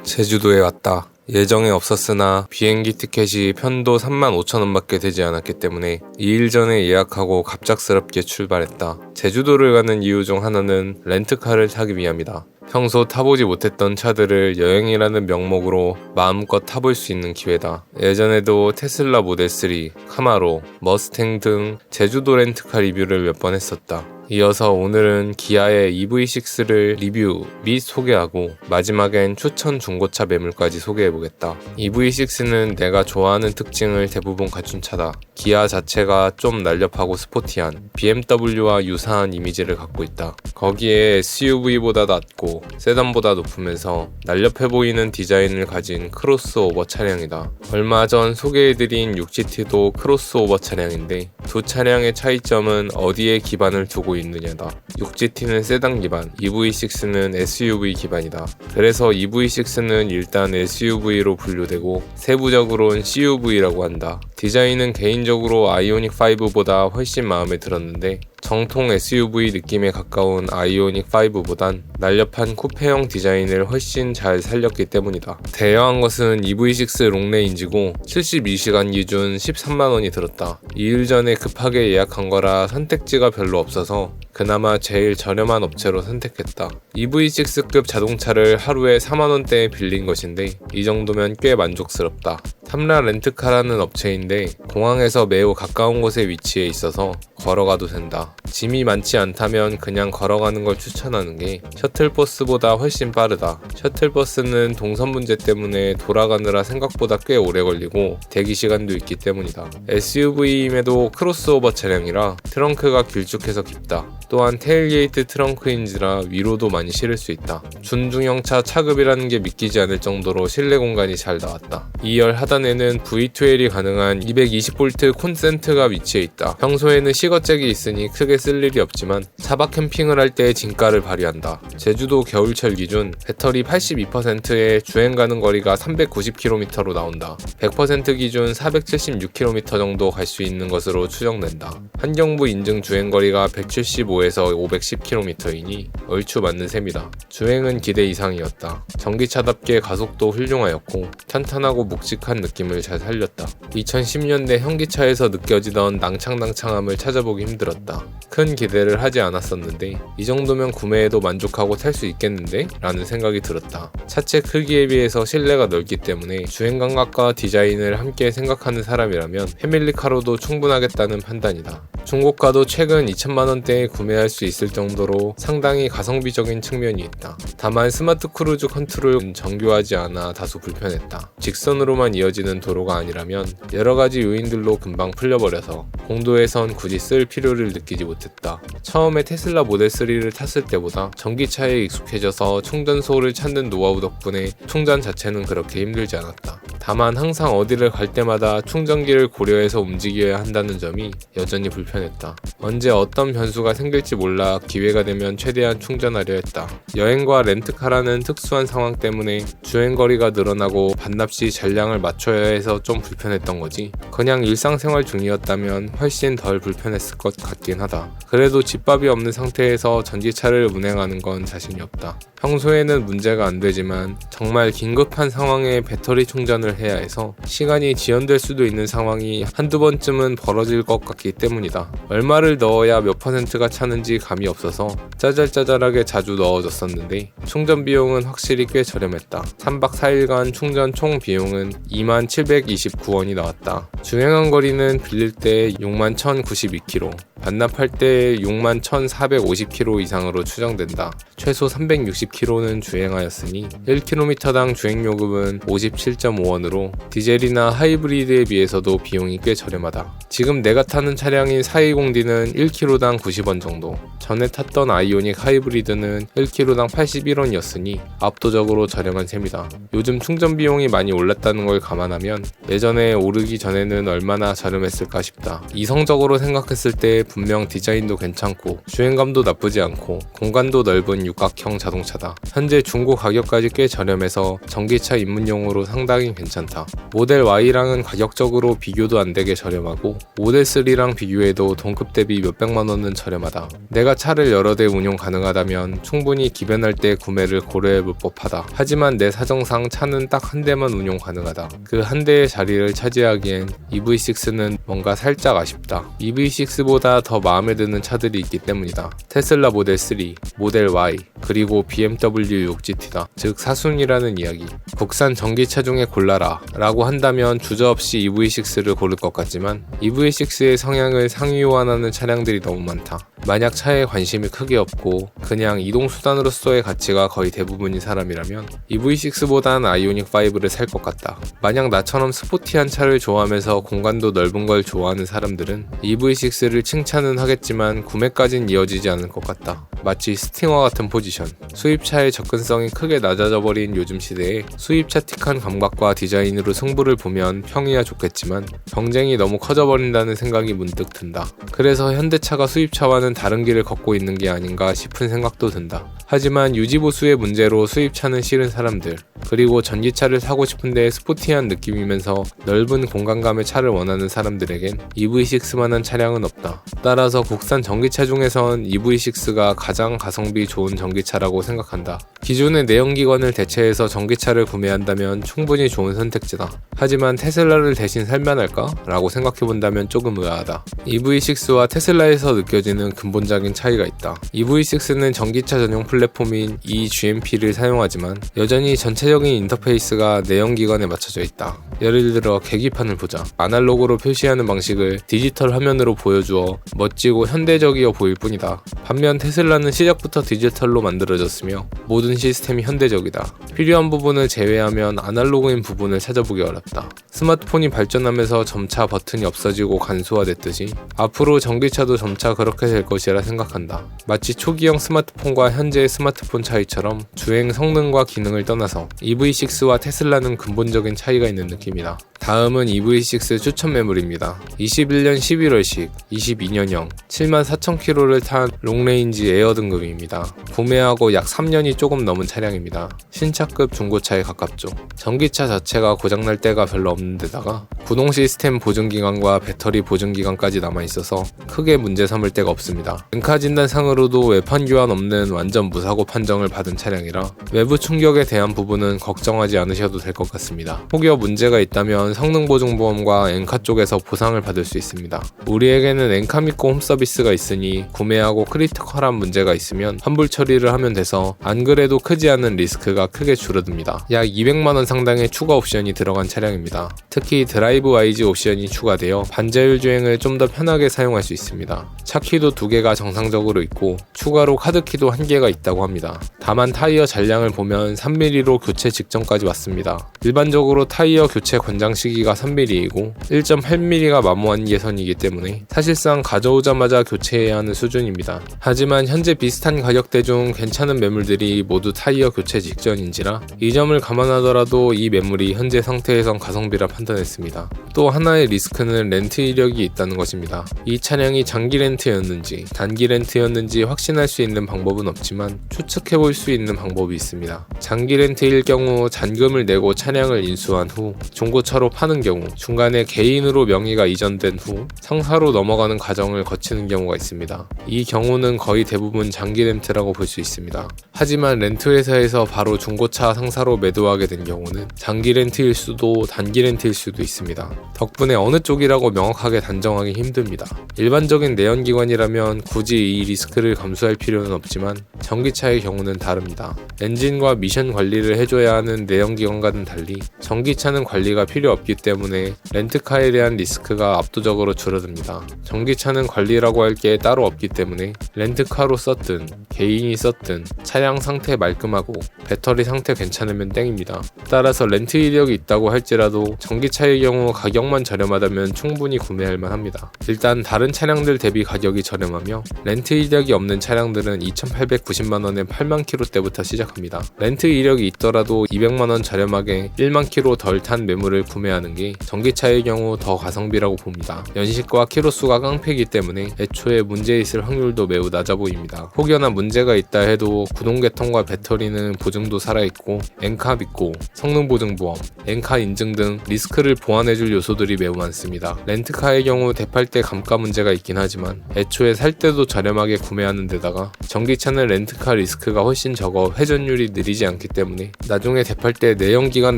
제주도에 왔다. 예정에 없었으나 비행기 티켓이 편도 35,000원밖에 되지 않았기 때문에 2일 전에 예약하고 갑작스럽게 출발했다. 제주도를 가는 이유 중 하나는 렌트카를 타기 위함이다. 평소 타보지 못했던 차들을 여행이라는 명목으로 마음껏 타볼 수 있는 기회다. 예전에도 테슬라 모델 3, 카마로, 머스탱 등 제주도 렌트카 리뷰를 몇 번 했었다. 이어서 오늘은 기아의 EV6를 리뷰 및 소개하고 마지막엔 추천 중고차 매물까지 소개해보겠다. EV6는 내가 좋아하는 특징을 대부분 갖춘 차다. 기아 자체가 좀 날렵하고 스포티한 BMW와 유사한 이미지를 갖고 있다. 거기에 SUV보다 낮고 세단보다 높으면서 날렵해 보이는 디자인을 가진 크로스오버 차량이다. 얼마 전 소개해드린 6GT도 크로스오버 차량인데 두 차량의 차이점은 어디에 기반을 두고 있느냐다. 6GT는 세단 기반, EV6는 SUV 기반이다. 그래서 EV6는 일단 SUV로 분류되고 세부적으로는 CUV라고 한다. 디자인은 개인적으로 아이오닉5보다 훨씬 마음에 들었는데 정통 SUV 느낌에 가까운 아이오닉5보단 날렵한 쿠페형 디자인을 훨씬 잘 살렸기 때문이다. 대여한 것은 EV6 롱레인지고 72시간 기준 13만원이 들었다. 2일 전에 급하게 예약한 거라 선택지가 별로 없어서 그나마 제일 저렴한 업체로 선택했다. EV6급 자동차를 하루에 4만원대에 빌린 것인데 이 정도면 꽤 만족스럽다. 탐라 렌트카라는 업체인데 공항에서 매우 가까운 곳에 위치해 있어서 걸어가도 된다. 짐이 많지 않다면 그냥 걸어가는 걸 추천하는 게 셔틀버스보다 훨씬 빠르다. 셔틀버스는 동선 문제 때문에 돌아가느라 생각보다 꽤 오래 걸리고 대기시간도 있기 때문이다. SUV임에도 크로스오버 차량이라 트렁크가 길쭉해서 깊다. 또한 테일게이트 트렁크인지라 위로도 많이 실을 수 있다. 준중형차 차급이라는 게 믿기지 않을 정도로 실내 공간이 잘 나왔다. 2열 하단에는 V12이 가능한 220V 콘센트가 위치해 있다. 평소에는 시거잭이 있으니 크게 쓸 일이 없지만 차박 캠핑을 할 때 진가를 발휘한다. 제주도 겨울철 기준 배터리 82%에 주행 가는 거리가 390km로 나온다. 100% 기준 476km 정도 갈 수 있는 것으로 추정된다. 환경부 인증 주행거리가 175에서 510km이니 얼추 맞는 셈이다. 주행은 기대 이상이었다. 전기차답게 가속도 훌륭하였고 탄탄하고 묵직한 느낌을 잘 살렸다. 2010년대 현기차에서 느껴지던 낭창낭창함을 찾아보기 힘들었다. 큰 기대를 하지 않았었는데 이 정도면 구매해도 만족하고 탈 수 있겠는데? 라는 생각이 들었다. 차체 크기에 비해서 실내가 넓기 때문에 주행 감각과 디자인을 함께 생각하는 사람이라면 패밀리카로도 충분하겠다는 판단이다. 중고가도 최근 2천만원대에 구매할 수 있을 정도로 상당히 가성비적인 측면이 있다. 다만 스마트 크루즈 컨트롤은 정교하지 않아 다소 불편했다. 직선으로만 이어지는 도로가 아니라면 여러가지 요인들로 금방 풀려버려서 공도에선 굳이 쓸 필요를 느끼지 못했다. 처음에 테슬라 모델 3를 탔을 때보다 전기차에 익숙해져서 충전소를 찾는 노하우 덕분에 충전 자체는 그렇게 힘들지 않았다. 다만 항상 어디를 갈 때마다 충전기를 고려해서 움직여야 한다는 점이 여전히 불편했다. 언제 어떤 변수가 생길지 몰라 기회가 되면 최대한 충전하려 했다. 여행과 렌트카라는 특수한 상황 때문에 주행거리가 늘어나고 반납 시 잔량을 맞춰야 해서 좀 불편했던 거지. 그냥 일상생활 중이었다면 훨씬 덜 불편했을 것 같긴 하다. 그래도 집밥이 없는 상태에서 전기차를 운행하는 건 자신이 없다. 평소에는 문제가 안 되지만 정말 긴급한 상황에 배터리 충전을 해야 해서 시간이 지연될 수도 있는 상황이 한두 번쯤은 벌어질 것 같기 때문이다. 얼마를 넣어야 몇 %가 차는지 감이 없어서 짜잘짜잘하게 자주 넣어줬었는데 충전 비용은 확실히 꽤 저렴했다. 3박 4일간 충전 총 비용은 2729원이 나왔다. 주행한 거리는 빌릴 때 61,092km, 반납할 때 61,450km 이상으로 추정된다. 최소 360km는 주행하였으니 1km당 주행요금은 57.5원으로 디젤이나 하이브리드에 비해서도 비용이 꽤 저렴하다. 지금 내가 타는 차량인 420D는 1km당 90원 정도, 전에 탔던 아이오닉 하이브리드는 1km당 81원이었으니 압도적으로 저렴한 셈이다. 요즘 충전 비용이 많이 올랐다는 걸 감안하면 예전에 오르기 전에는 얼마나 저렴했을까 싶다. 이성적으로 생각했을 때 분명 디자인도 괜찮고 주행감도 나쁘지 않고 공간도 넓은 육각형 자동차다. 현재 중고 가격까지 꽤 저렴해서 전기차 입문용으로 상당히 괜찮다. 모델 Y랑은 가격적으로 비교도 안되게 저렴하고 모델 3랑 비교해도 동급 대비 몇백만원은 저렴하다. 내가 차를 여러 대 운용 가능하다면 충분히 기변할 때 구매를 고려해볼 법하다. 하지만 내 사정상 차는 딱 한 대만 운용 가능하다. 그 한 대의 자리를 차지하기엔 EV6는 뭔가 살짝 아쉽다. EV6보다 더 마음에 드는 차들이 있기 때문이다. 테슬라 모델 3, 모델 Y, 그리고 BMW 6GT다. 즉 사순이라는 이야기. 국산 전기차 중에 골라라 라고 한다면 주저없이 EV6를 고를 것 같지만 EV6의 성향을 상위호환하는 차량들이 너무 많다. 만약 차에 관심이 크게 없고 그냥 이동수단으로서의 가치가 거의 대부분인 사람이라면 EV6보단 아이오닉 5를 살 것 같다. 만약 나처럼 스포티한 차를 좋아하면서 공간도 넓은 걸 좋아하는 사람들은 EV6를 칭찬은 하겠지만 구매까진 이어지지 않을 것 같다. 마치 스팅어 같은 포지션. 수입차의 접근성이 크게 낮아져 버린 요즘 시대에 수입차 틱한 감각과 디자인으로 승부를 보면 평이야 좋겠지만 경쟁이 너무 커져버린다는 생각이 문득 든다. 그래서 현대차가 수입차와는 다른 길을 걷고 있는 게 아닌가 싶은 생각도 든다. 하지만 유지보수의 문제로 수입차는 싫은 사람들, 그리고 전기차를 사고 싶은데 스포티한 느낌이면서 넓은 공간감의 차를 원하는 사람들에겐 EV6만한 차량은 없다. 따라서 국산 전기차 중에선 EV6가 가장 가성비 좋은 전기차라고 생각한다. 기존의 내연기관을 대체해서 전기차를 구매한다면 충분히 좋은 선택지다. 하지만 테슬라를 대신 살만할까? 라고 생각해본다면 조금 의아하다. EV6와 테슬라에서 느껴지는 근본적인 차이가 있다. EV6는 전기차 전용 플랫폼인 eGMP를 사용하지만 여전히 전체적인 인터페이스가 내연기관에 맞춰져 있다. 예를 들어 계기판을 보자. 아날로그로 표시하는 방식을 디지털 화면으로 보여주어 멋지고 현대적이어 보일 뿐이다. 반면 테슬라는 시작부터 디지털로 만들어졌으며 모든 시스템이 현대적이다. 필요한 부분을 제외하면 아날로그인 부분을 찾아보기 어렵다. 스마트폰이 발전하면서 점차 버튼이 없어지고 간소화됐듯이 앞으로 전기차도 점차 그렇게 될 것이라 생각한다. 마치 초기형 스마트폰과 현재의 스마트폰 차이처럼 주행 성능과 기능을 떠나서 EV6와 테슬라는 근본적인 차이가 있는 느낌이다. 다음은 EV6 추천 매물입니다. 21년 11월식 22년형 74,000km를 탄 롱레인지 에어 등급입니다. 구매하고 약 3년이 조금 넘은 차량입니다. 신차급 중고차에 가깝죠. 전기차 자체가 고장날 때가 별로 없는 데다가 구동 시스템 보증기간과 배터리 보증기간까지 남아있어서 크게 문제 삼을 데가 없습니다. 엔카 진단상으로도 외판 교환 없는 완전 무사고 판정을 받은 차량이라 외부 충격에 대한 부분은 걱정하지 않으셔도 될 것 같습니다. 혹여 문제가 있다면 성능보증보험과 엔카 쪽에서 보상을 받을 수 있습니다. 우리에게는 엔카 믿고 홈서비스가 있으니 구매하고 크리티컬한 문제가 있으면 환불 처리를 하면 돼서 안 그래도 크지 않은 리스크가 크게 줄어듭니다. 약 200만원 상당의 추가 옵션이 들어간 차량입니다. 특히 드라이브 와이즈 옵션이 추가되어 반자율 주행을 좀 더 편하게 사용할 수 있습니다. 차키도 2개가 정상적으로 있고 추가로 카드키도 1개가 있다고 합니다. 다만 타이어 잔량을 보면 3mm로 교체 직전까지 왔습니다. 일반적으로 타이어 교체 권장 시기가 3mm이고 1.8mm가 마모한 예선이기 때문에 사실상 가져오자마자 교체해야 하는 수준입니다. 하지만 현재 비슷한 가격대 중 괜찮은 매물들이 모두 타이어 교체 직전인지라 이 점을 감안하더라도 이 매물이 현재 상태에선 가성비라 판단했습니다. 또 하나의 리스크는 렌트 이력이 있다는 것입니다. 이 차량이 장기 렌트였는지 단기 렌트였는지 확신할 수 있는 방법은 없지만 추측해볼 수 있는 방법이 있습니다. 장기 렌트일 경우 잔금을 내고 차량을 인수한 후 중고차로 파는 경우 중간에 개인으로 명의가 이전된 후 상사로 넘어가는 과정을 거치는 경우가 있습니다. 이 경우는 거의 대부분 장기 렌트라고 볼 수 있습니다. 하지만 렌트회사에서 바로 중고차 상사로 매도하게 된 경우는 장기 렌트일 수도 단기 렌트일 수도 있습니다. 덕분에 어느 쪽이라고 명확하게 단정하기 힘듭니다. 일반적인 내연기관이라면 굳이 이 리스크를 감수할 필요는 없지만 전기차의 경우는 다릅니다. 엔진과 미션 관리를 해줘야 하는 내연기관과는 달리 전기차는 관리가 필요 없기 때문에 렌트카에 대한 리스크가 압도적으로 줄어듭니다. 전기차는 관리라고 할 게 따로 없기 때문에 렌트카로 썼든 개인이 썼든 차량 상태 말끔하고 배터리 상태 괜찮으면 땡입니다. 따라서 렌트 이력이 있다고 할지라도 전기차의 경우 가격만 저렴하다면 충분히 구매할 만합니다. 일단 다른 차량들 대비 가격이 저렴하며 렌트 이력이 없는 차량들은 2,890만원에 8만 km대부터 시작합니다. 렌트 이력이 있더라도 200만원 저렴하게 1만 km 덜 탄 매물을 구매하는 구매하는 게 전기차의 경우 더 가성비라고 봅니다. 연식과 키로수가 깡패이기 때문에 애초에 문제 있을 확률도 매우 낮아 보입니다. 혹여나 문제가 있다 해도 구동계통과 배터리는 보증도 살아있고 엔카 믿고 성능 보증 보험, 엔카 인증 등 리스크를 보완해줄 요소들이 매우 많습니다. 렌트카의 경우 대팔 때 감가 문제가 있긴 하지만 애초에 살 때도 저렴하게 구매하는 데다가 전기차는 렌트카 리스크가 훨씬 적어 회전율이 느리지 않기 때문에 나중에 대팔 때 내연기관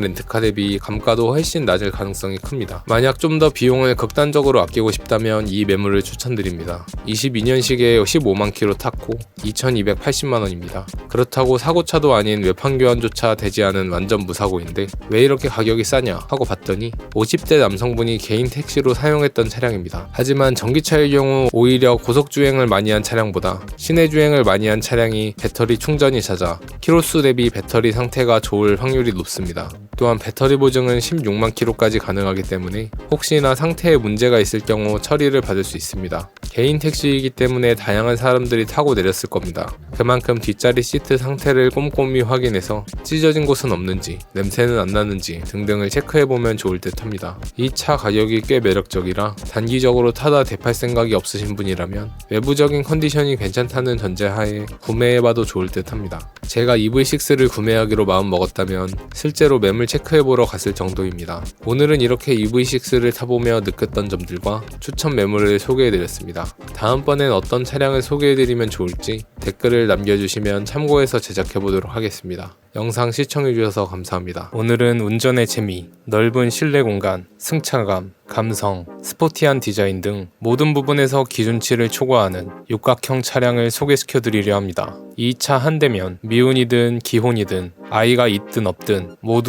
렌트카 대비 감가도 훨씬 낮을 가능성이 큽니다. 만약 좀 더 비용을 극단적으로 아끼고 싶다면 이 매물을 추천드립니다. 22년식에 15만 킬로 탔고 2280만원입니다. 그렇다고 사고차도 아닌 외판 교환조차 되지 않은 완전 무사고인데 왜 이렇게 가격이 싸냐 하고 봤더니 50대 남성분이 개인 택시로 사용했던 차량입니다. 하지만 전기차의 경우 오히려 고속주행을 많이 한 차량보다 시내주행을 많이 한 차량이 배터리 충전이 잦아 키로수 대비 배터리 상태가 좋을 확률이 높습니다. 또한 배터리 보증은 16만 킬로까지 가능하기 때문에 혹시나 상태에 문제가 있을 경우 처리를 받을 수 있습니다. 개인 택시이기 때문에 다양한 사람들이 타고 내렸을 겁니다. 그만큼 뒷자리 시트 상태를 꼼꼼히 확인해서 찢어진 곳은 없는지, 냄새는 안 나는지 등등을 체크해보면 좋을 듯 합니다. 이 차 가격이 꽤 매력적이라 단기적으로 타다 대팔 생각이 없으신 분이라면 외부적인 컨디션이 괜찮다는 전제하에 구매해봐도 좋을 듯 합니다. 제가 EV6를 구매하기로 마음 먹었다면 실제로 매물 체크해보러 갔을 정도입니다. 오늘은 이렇게 EV6를 타보며 느꼈던 점들과 추천 매물을 소개해드렸습니다. 다음번엔 어떤 차량을 소개해드리면 좋을지 댓글을 남겨주시면 참고해서 제작해보도록 하겠습니다. 영상 시청해주셔서 감사합니다. 오늘은 운전의 재미, 넓은 실내 공간, 승차감, 감성, 스포티한 디자인 등 모든 부분에서 기준치를 초과하는 육각형 차량을 소개시켜드리려 합니다. 이 차 한 대면 미혼이든 기혼이든 아이가 있든 없든 모두